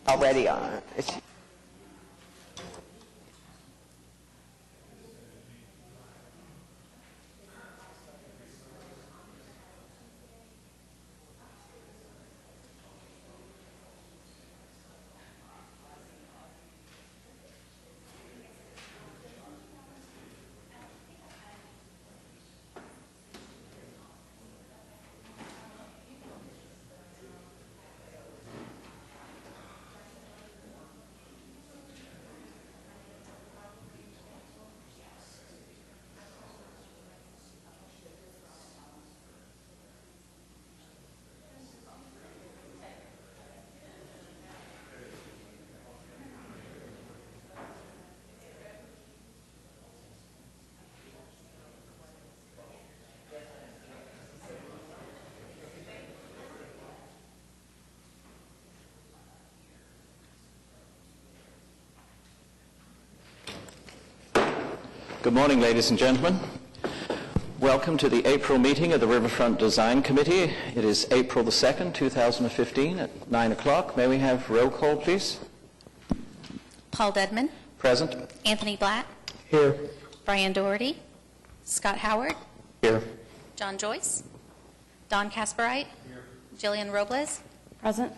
already on. Good morning, ladies and gentlemen. Welcome to the April meeting of the Riverfront Design Committee. It is April the 2nd, 2015 at 9 o'clock. May we have roll call, please? Paul Dedman. Present. Anthony Blatt. Here. Brian Doherty. Scott Howard. Here. John Joyce. Don Kasperite. Here. Jillian Robles. Present.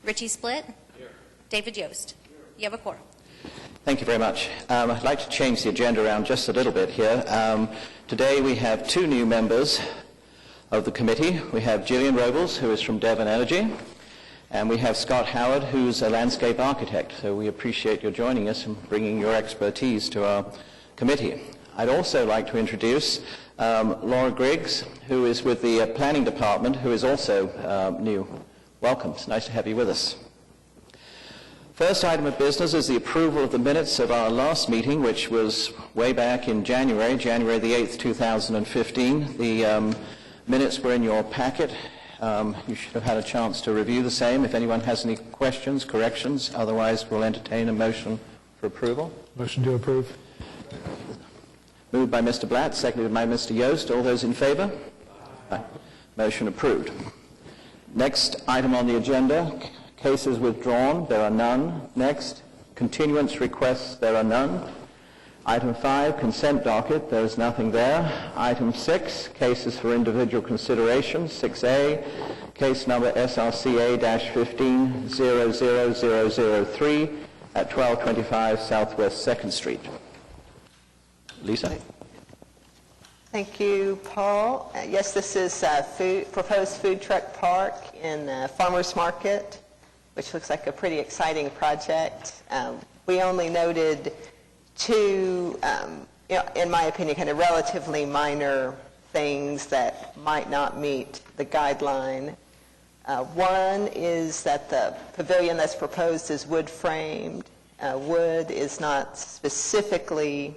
Richie Splitt. Here. David Yost. You have a quorum. Thank you very much. I'd like to change the agenda around just a little bit here. Today we have two new members of the committee. We have Jillian Robles, who is from Devon Energy, and we have Scott Howard, who's a landscape architect. So we appreciate your joining us and bringing your expertise to our committee. I'd also like to introduce Laura Griggs, who is with the planning department, who is also new. Welcome. It's nice to have you with us. First item of business is the approval of the minutes of our last meeting, which was way back in January the 8th, 2015. The minutes were in your packet. You should have had a chance to review the same. If anyone has any questions, corrections, otherwise we'll entertain a motion for approval. Motion to approve. Moved by Mr. Blatt, seconded by Mr. Yost. All those in favor? Aye. Motion approved. Next item on the agenda, cases withdrawn, there are none. Next, continuance requests, there are none. Item 5, consent docket, there is nothing there. Item 6, cases for individual consideration, 6A, case number SRCA-15-00003 at 1225 Southwest 2nd Street. Lisa? Thank you, Paul. Yes, this is proposed food truck park in Farmers Market, which looks like a pretty exciting project. We only noted two, in my opinion, kind of relatively minor things that might not meet the guideline. One is that the pavilion that's proposed is wood framed. Wood is not specifically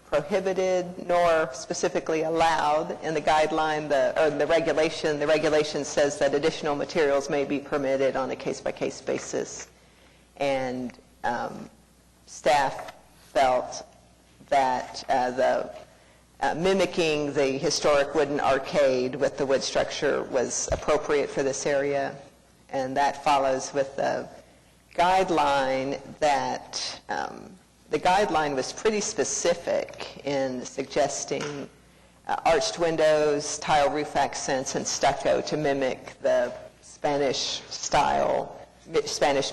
prohibited nor specifically allowed in the guideline or the regulation. The regulation says that additional materials may be permitted on a case-by-case basis. And staff felt that mimicking the historic wooden arcade with the wood structure was appropriate for this area. And that follows with the guideline that the guideline was pretty specific in suggesting arched windows, tile roof accents, and stucco to mimic the Spanish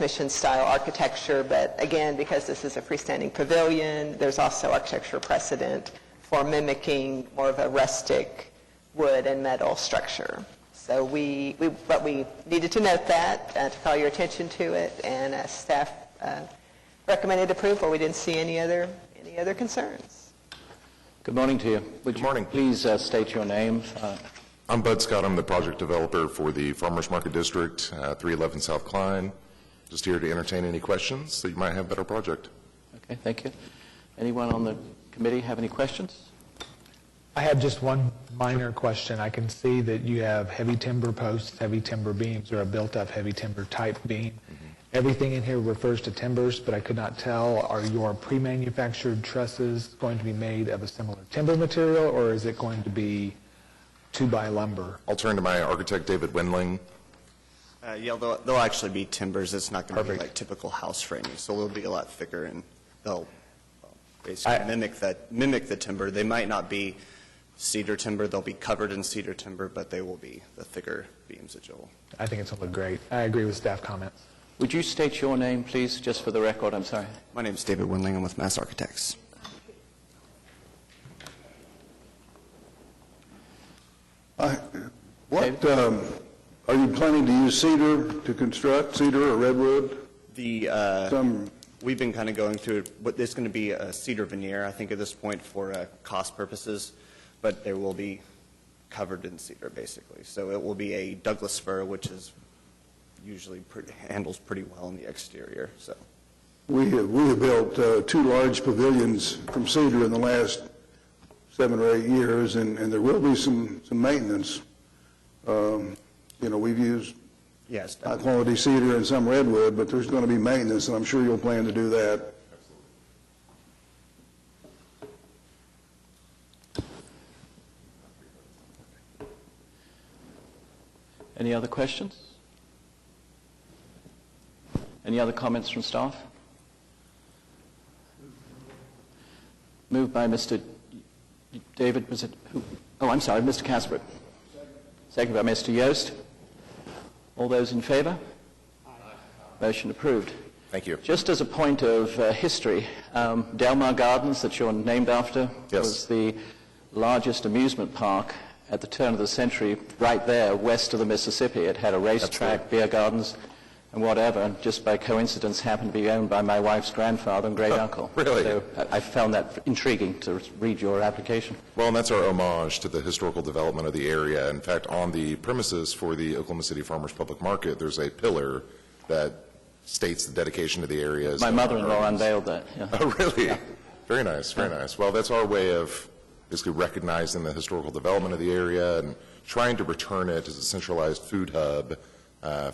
mission style architecture. But again, because this is a freestanding pavilion, there's also architectural precedent for mimicking more of a rustic wood and metal structure. So we needed to note that, to call your attention to it, and staff recommended approval. We didn't see any other concerns. Good morning to you. Would you please state your name? I'm Bud Scott. I'm the project developer for the Farmers Market District, 311 South Klein. Just here to entertain any questions that you might have about our project. Okay, thank you. Anyone on the committee have any questions? I have just one minor question. I can see that you have heavy timber posts, heavy timber beams, or a built-up heavy timber type beam. Everything in here refers to timbers, but I could not tell, are your pre-manufactured trusses going to be made of a similar timber material, or is it going to be 2x lumber? I'll turn to my architect, David Wendling. Yeah, they'll actually be timbers. It's not going to be like typical house framing, so they'll be a lot thicker, and they'll basically mimic the timber. They might not be cedar timber. They'll be covered in cedar timber, but they will be the thicker beams that you'll... I think it's going to look great. I agree with staff comments. Would you state your name, please, just for the record? I'm sorry. My name is David Windling. I'm with Mass Architects. Are you planning to use cedar to construct, cedar or redwood? We've been kind of going through what is going to be a cedar veneer, I think, at this point for cost purposes, but they will be covered in cedar, basically. So it will be a Douglas fir, which is usually handles pretty well in the exterior. So We have built 2 large pavilions from cedar in the last 7 or 8 years, and there will be some maintenance. We've used high-quality cedar and some redwood, but there's going to be maintenance, and I'm sure you'll plan to do that. Any other questions? Any other comments from staff? Moved by Mr. David, was it who? Oh, I'm sorry, Mr. Casper. Second by Mr. Yost. All those in favor? Aye. Motion approved. Thank you. Just as a point of history, Delmar Gardens, that you're named after, was the largest amusement park at the turn of the century, right there west of the Mississippi. It had a racetrack, beer gardens, and whatever, and just by coincidence happened to be owned by my wife's grandfather and great-uncle. Really? So I found that intriguing to read your application. Well, and that's our homage to the historical development of the area. In fact, on the premises for the Oklahoma City Farmers Public Market, there's a pillar that states the dedication to the area. My mother-in-law unveiled that. Yeah. Oh, really? Yeah. Very nice, very nice. Well, that's our way of basically recognizing the historical development of the area and trying to return it as a centralized food hub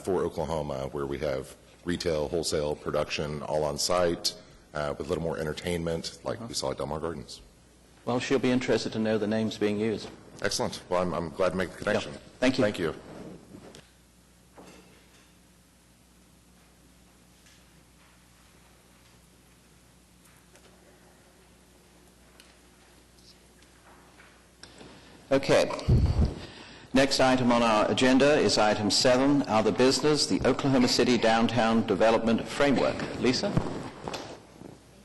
for Oklahoma, where we have retail, wholesale, production all on site with a little more entertainment like we saw at Delmar Gardens. Well, she'll be interested to know the names being used. Excellent. Well, I'm glad to make the connection. Yeah. Thank you. Thank you. Okay. Next item on our agenda is item 7, other business, the Oklahoma City Downtown Development Framework. Lisa?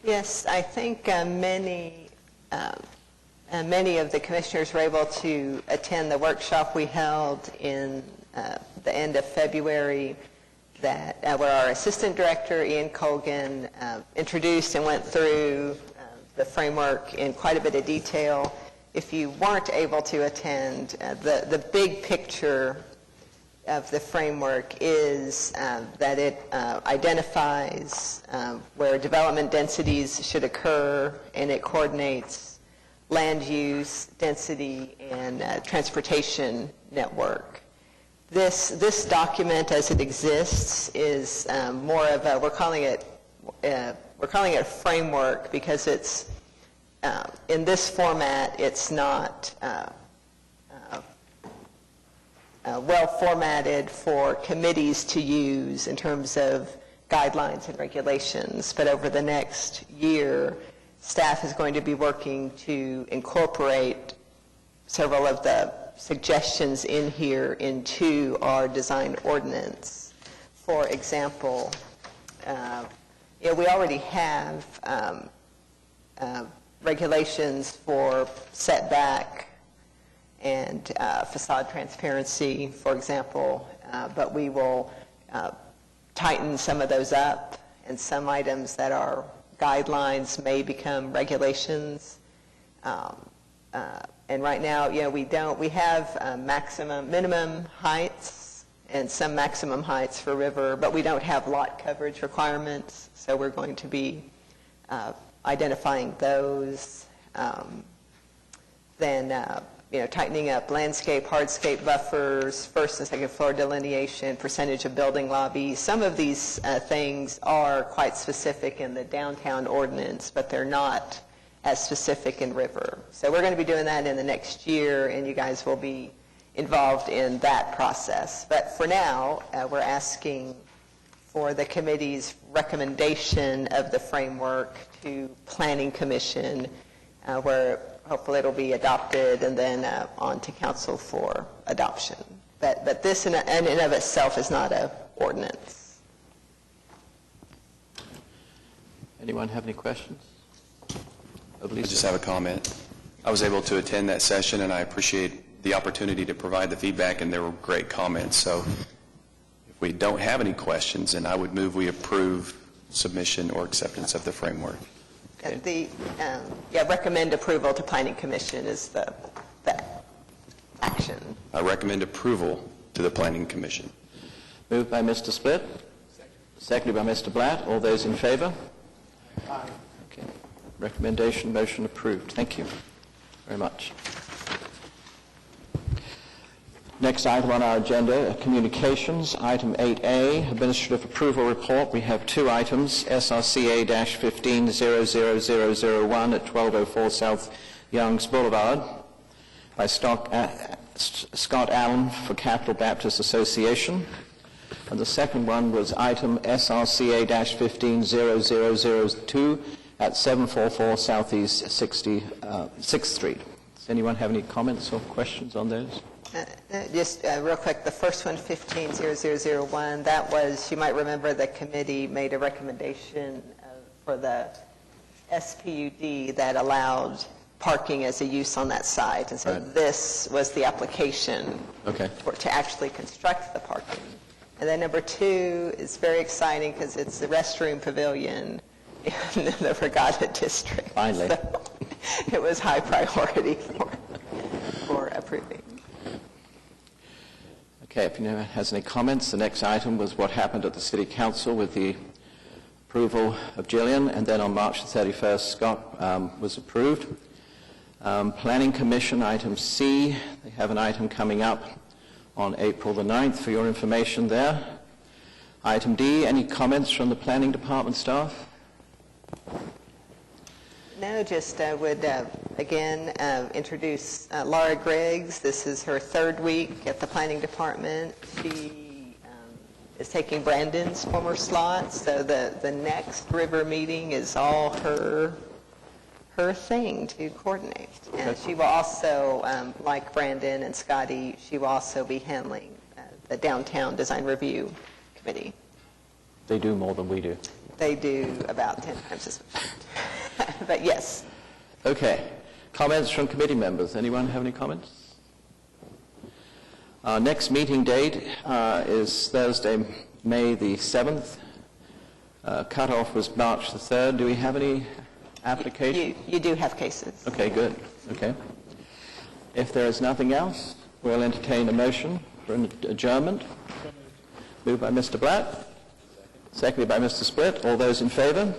Yes, I think many of the commissioners were able to attend the workshop we held in the end of February where our Assistant Director, Ian Colgan, introduced and went through the framework in quite a bit of detail. If you weren't able to attend, the big picture of the framework is that it identifies where development densities should occur, and it coordinates land use, density, and transportation network. This document, as it exists, is more of a we're calling it a framework because it's in this format, it's not well formatted for committees to use in terms of guidelines and regulations. But over the next year, staff is going to be working to incorporate several of the suggestions in here into our design ordinance. For example, we already have regulations for setback and facade transparency, for example, but we will tighten some of those up, and some items that are guidelines may become regulations. And right now, we have minimum heights and some maximum heights for river, but we don't have lot coverage requirements, so we're going to be identifying those, then tightening up landscape, hardscape buffers, first and second floor delineation, percentage of building lobbies. Some of these things are quite specific in the downtown ordinance, but they're not as specific in river. So we're going to be doing that in the next year, and you guys will be involved in that process. But for now, we're asking for the committee's recommendation of the framework to Planning Commission, where hopefully it'll be adopted and then on to council for adoption. But this in and of itself is not an ordinance. Anyone have any questions? I just have a comment. I was able to attend that session, and I appreciate the opportunity to provide the feedback, and there were great comments. So if we don't have any questions, then I would move we approve submission or acceptance of the framework. Okay. Recommend approval to Planning Commission is the action. I recommend approval to the Planning Commission. Moved by Mr. Split. Seconded by Mr. Blatt. All those in favor? Aye. Okay. Recommendation, motion approved. Thank you very much. Next item on our agenda, communications. Item 8A, administrative approval report. We have two items, SRCA-15-00001 at 1204 South Youngs Boulevard by Scott Allen for Capital Baptist Association. And the second one was item SRCA-15-0002 at 744 Southeast 6th Street. Does anyone have any comments or questions on those? Just real quick, the first one, 15-0001, that was, you might remember the committee made a recommendation for the SPUD that allowed parking as a use on that site. And so this was the application to actually construct the parking. And then number 2 is very exciting because it's the restroom pavilion in the Regatta District. Finally. So it was high priority for approving. Okay, if anyone has any comments, the next item was what happened at the City Council with the approval of Gillian, and then on March the 31st, Scott was approved. Planning Commission, item C, they have an item coming up on April the 9th for your information there. Item D, any comments from the Planning Department staff? No, just would again introduce Laura Griggs. This is her 3rd week at the Planning Department. She is taking Brandon's former slot, so the next river meeting is all her thing to coordinate. And she will also, like Brandon and Scotty, she will also be handling the Downtown Design Review Committee. They do more than we do. They do about 10 times as much. But yes. Okay. Comments from committee members. Anyone have any comments? Our next meeting date is Thursday, May the 7th. Cutoff was March the 3rd. Do we have any applications? You do have cases. Okay, good. Okay. If there is nothing else, we'll entertain a motion for an adjournment. Moved by Mr. Blatt. Seconded by Mr. Split. All those in favor?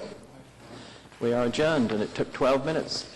We are adjourned, and it took 12 minutes.